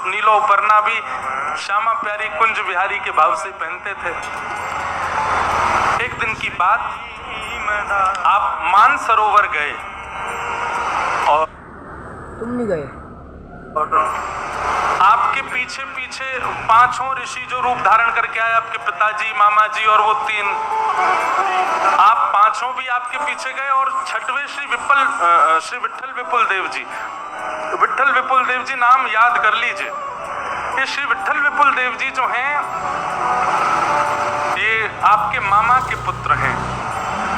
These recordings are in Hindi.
नीलो उपरना भी श्यामा प्यारी कुंज बिहारी के भाव से पहनते थे। एक दिन की बात, आप मानसरोवर गए और तुम नहीं गए? आपके पीछे पीछे पांचों ऋषि जो रूप धारण करके आए, आपके पिताजी, मामा जी और वो तीन, आप पांचों भी आपके पीछे गए। और छठवें श्री विठ्ठल विपुल देव जी, विठ्ठल विपुल देव जी नाम याद कर लीजिए। ये श्री विठ्ठल विपुल देव जी जो हैं, ये आपके मामा के पुत्र हैं,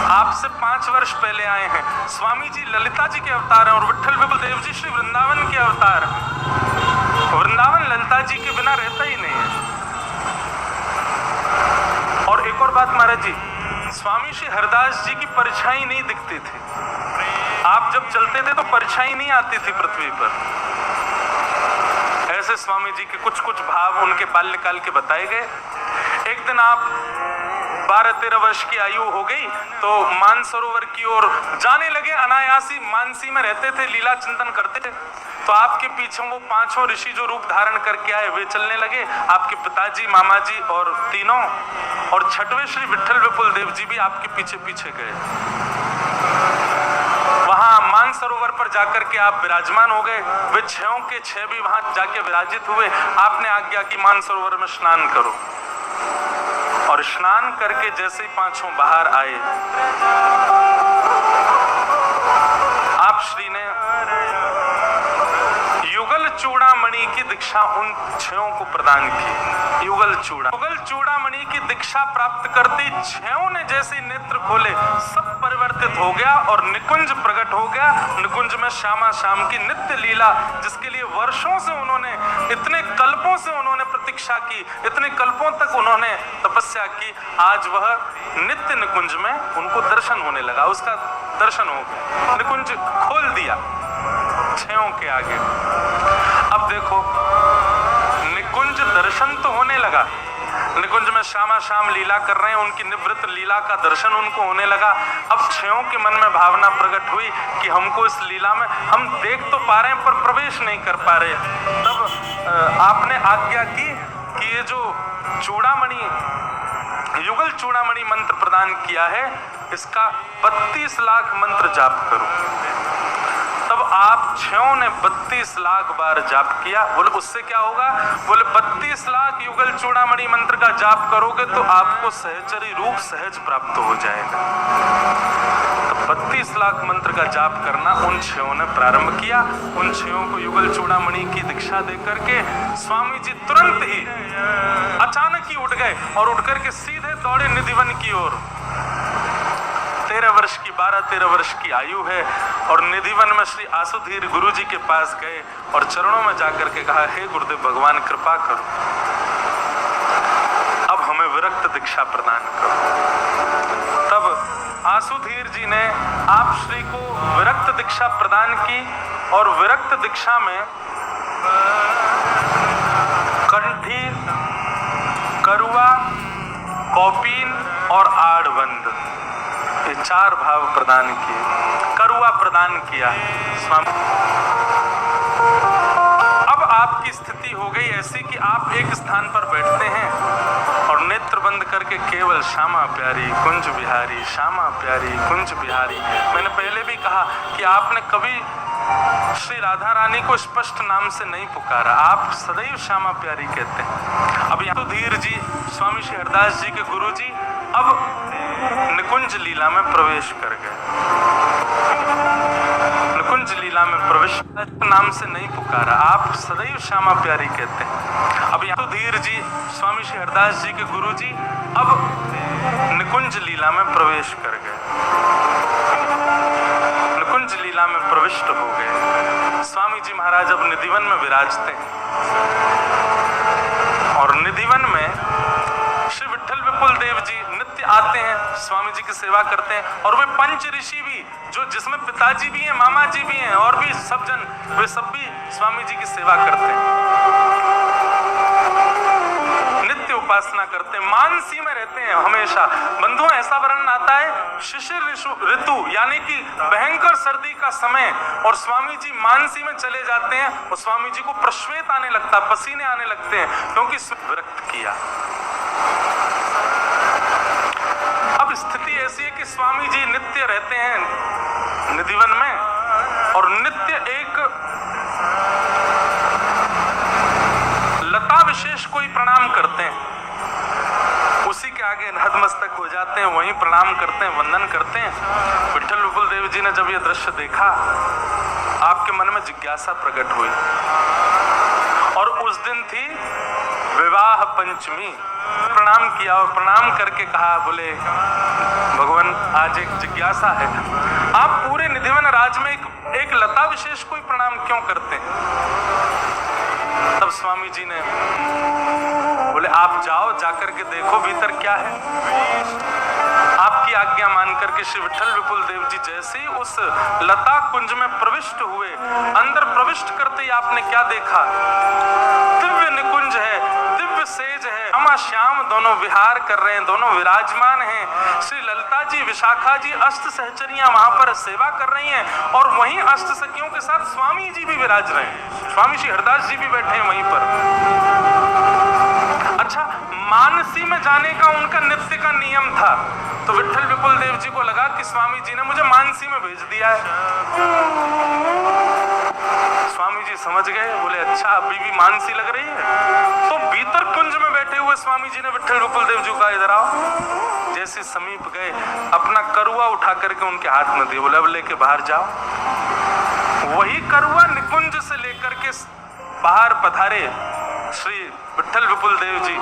आपसे 5 वर्ष पहले आए हैं। स्वामी जी ललिता जी के अवतार हैं और विठ्ठल विपुल देव जी श्री वृंदावन के अवतार हैं। वृंदावन ललिता जी के बिना रहता ही नहीं है। और एक और बात महाराज जी, स्वामी श्री हरदास जी की परछाई नहीं दिखती थी। आप जब चलते थे तो परछाई नहीं आती थी पृथ्वी पर। ऐसे स्वामी जी के कुछ कुछ भाव उनके बाल्यकाल के बताए गए। एक दिन आप 12-13 वर्ष की आयु हो गई तो मानसरोवर की ओर जाने लगे। अनायासी मानसी में रहते थे, लीला चिंतन करते थे। तो आपके पीछे वो पांचों ऋषि जो रूप धारण करके आए वे चलने लगे, आपके पिताजी, मामा जी और तीनों, और छठवें श्री विठ्ठल विपुल देव जी भी आपके पीछे पीछे गए। वहां मानसरोवर पर जाकर के आप विराजमान हो गए। वे 6 के 6 भी वहां जाके विराजित हुए। आपने आज्ञा की मानसरोवर में स्नान करो, और स्नान करके जैसे ही पांचों बाहर आए, आप श्री ने युगल चूड़ामणि की दीक्षा उन 6 को प्रदान की। युगल चूड़ामणि की दीक्षा प्राप्त करते 6 ने जैसे नेत्र खोले, सब परिवर्तित हो गया और निकुंज प्रकट हो गया। निकुंज में श्यामा श्याम की नित्य लीला, जिसके लिए वर्षों से उन्होंने, इतने कल्पों से उन्होंने प्रतीक्षा की, इतने कल्पों तक उन्होंने तपस्या की, आज वह नित्य निकुंज में उनको दर्शन होने लगा। उसका दर्शन हो गया, निकुंज खोल दिया 6 के आगे। अब देखो, निकुंज दर्शन तो होने लगा, निकुंज में श्यामा श्याम लीला कर रहे हैं, उनकी निवृत्त लीला का दर्शन उनको होने लगा। अब 6 के मन में भावना प्रकट हुई कि हमको इस लीला में, हम देख तो पा रहे हैं पर प्रवेश नहीं कर पा रहे। तब आपने आज्ञा की कि ये जो चूड़ामणि, युगल चूड़ामणि मंत्र प्रदान किया है, इसका 32 लाख मंत्र जाप करो। तब आप 6 ने 32 लाख बार जाप किया। बोले उससे क्या होगा? बोले 32 लाख युगल चूड़ामणि मंत्र का जाप करोगे तो आपको सहचरी रूप सहज प्राप्त हो जाएगा। तो 32 लाख मंत्र का जाप करना उन 6 ने प्रारंभ किया। उन 6 को युगल चूड़ामणि की दीक्षा दे करके स्वामी जी तुरंत ही अचानक ही उठ गए और उठ करके सीधे दौड़े निधिवन की ओर। 12-13 वर्ष की आयु है और निधिवन में श्री आसुधीर गुरु जी के पास गए और चरणों में जाकर के कहा, हे गुरुदेव भगवान कृपा करो, अब हमें विरक्त दीक्षा प्रदान करो। तब आसुधीर जी ने आप श्री को विरक्त दीक्षा प्रदान की और विरक्त दीक्षा में कंठी, करुआ, कौपीन और आड़बंद, ये 4 भाव प्रदान किए। करुआ प्रदान किया स्वामी। अब आपकी स्थिति हो गई ऐसी कि आप एक स्थान पर बैठते हैं और नेत्र बंद करके केवल श्यामा प्यारी कुंज बिहारी, श्यामा प्यारी कुंज बिहारी। मैंने पहले भी कहा कि आपने कभी श्री राधा रानी को स्पष्ट नाम से नहीं पुकारा, आप सदैव श्यामा प्यारी कहते हैं। अब यहाँ तो धीर जी, स्वामी श्री हरदास जी के गुरु जी, अब निकुंज लीला में प्रवेश कर गए। निकुंज लीला में प्रवेश नाम से नहीं पुकारा, आप सदैव श्यामा प्यारी कहते हैं। अब यहाँ तो धीर जी, स्वामी श्री हरदास जी के गुरु जी, अब निकुंज लीला में प्रवेश कर गए, निकुंज लीला में प्रविष्ट हो गए। स्वामी जी महाराज अब निधिवन में विराजते हैं और निधिवन में श्री विठ्ठल विपुल देव जी नित्य आते हैं, स्वामी जी की सेवा करते हैं। और वे पंच ऋषि भी, जो जिसमें पिताजी भी हैं, मामा जी भी हैं और भी सब जन, वे सब भी स्वामी जी की सेवा करते हैं। नित्य उपासना करते हैं, मानसी में रहते हैं हमेशा। बंधुओं, ऐसा वर्णन आता है शिशिर ऋतु यानी कि भयंकर सर्दी का समय, और स्वामी जी मानसी में चले जाते हैं और स्वामी जी को प्रश्वेत आने लगता, पसीने आने लगते हैं, क्योंकि विरक्त किया। अब स्थिति ऐसी है कि स्वामी जी नित्य रहते हैं निधिवन में, और नित्य एक लता विशेष को ही प्रणाम करते हैं, उसी के आगे नतमस्तक हो जाते हैं, वहीं प्रणाम करते हैं, वंदन करते हैं। विट्ठल विपुल देव जी ने जब यह दृश्य देखा, आपके मन में जिज्ञासा प्रकट हुई, और उस दिन थी विवाह पंचमी। प्रणाम किया और प्रणाम करके कहा, बोले भगवान आज एक जिज्ञासा है, आप पूरे निधिवन राज में एक लता विशेष को ही प्रणाम क्यों करते हैं? तब स्वामी जी ने बोले, आप जाओ, जाकर के देखो भीतर क्या है। आपकी आज्ञा मान करके श्री विट्ठल विपुल देव जी जैसे ही उस लता कुंज में प्रविष्ट हुए, अंदर प्रविष्ट करते ही आपने क्या देखा? दिव्य निकुंज है, दिव्य सेज है, अमा श्याम दोनों विहार कर रहे हैं, दोनों विराजमान हैं। श्री ललिता जी, विशाखा जी अष्ट सहचरियां वहां पर सेवा कर रही हैं, और वहीं अष्ट सखियों के साथ स्वामी जी भी विराज रहे हैं, स्वामी श्री हरदास जी भी बैठे हैं वहीं पर। अच्छा, मानसी में जाने का उनका नित्य का नियम था, तो विट्ठल विपुल देव जी को लगा कि स्वामी जी ने मुझे मानसी में भेज दिया है। स्वामी जी समझ गए, बोले अच्छा अभी भी मानसी लग रही है। तो भीतर कुंज में बैठे हुए स्वामी जी ने विट्ठल विपुल देव जी को कहा, इधर आओ। जैसे समीप गए, अपना करुआ उठा करके उनके हाथ में दिया, बोले अब लेके बाहर जाओ। वही करुआ निकुंज से लेकर के बाहर पधारे श्री विट्ठल विपुल देव जी।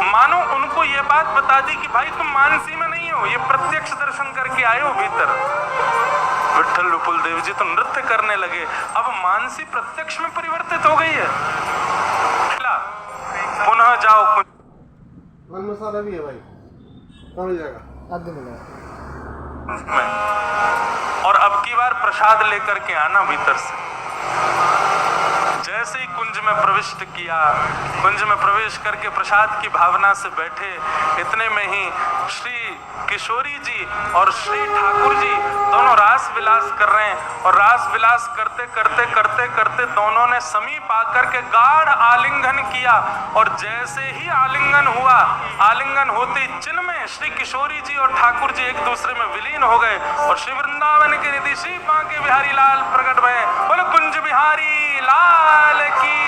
मानो उनको ये बात बता दी कि भाई तुम मानसी में नहीं हो, ये प्रत्यक्ष दर्शन करके आए हो भीतर। विट्ठल विपुल देव जी तो नृत्य करने लगे, अब मानसी प्रत्यक्ष में परिवर्तित हो गई है। पुनः जाओ। पान मसाला भी है भाई, कहाँ मिल जाएगा? आधे मिलेगा। और अब की बार प्रसाद लेकर के आना भीतर से। जैसे ही कुंज में प्रविष्ट किया, कुंज में प्रवेश करके प्रसाद की भावना से बैठे, इतने में ही श्री किशोरी जी और श्री ठाकुर जी दोनों रास विलास कर रहे हैं, और रास विलास करते करते करते करते दोनों ने समीप आकर के गाढ़ आलिंगन किया, और जैसे ही आलिंगन हुआ, आलिंगन होते ही चिन्ह में श्री किशोरी जी और ठाकुर जी एक दूसरे में विलीन हो गए, और श्री वृंदावन के निधि श्री बांके बिहारी लाल प्रकट भये। बोले कुंज बिहारी लाल की,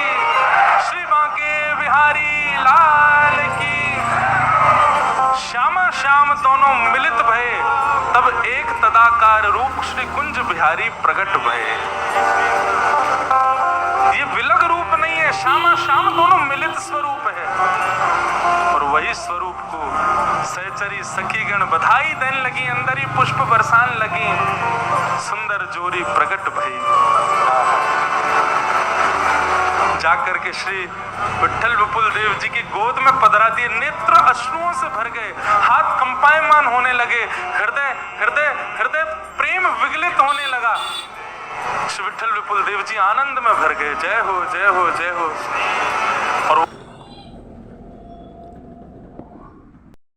श्री बांके बिहारी लाल की। श्यामा श्याम दोनों मिलित भये, तब एक तदाकार रूप श्री कुंज बिहारी प्रकट भये। ये विलग रूप नहीं है, श्यामा श्याम दोनों मिलित स्वरूप है, और वही स्वरूप को सहचरी सखीगण बधाई देने लगी, अंदर ही पुष्प बरसान लगी, सुंदर जोरी प्रकट भई। जाकर के श्री विट्ठल विपुल देव जी की गोद में पधरा दिए, नेत्र अश्रुओं से भर गए, हाथ कंपायमान होने लगे, हृदय हृदय हृदय प्रेम विगलित होने लगा। श्री विट्ठल विपुल देव जी आनंद में भर गए। जय हो जय हो जय हो।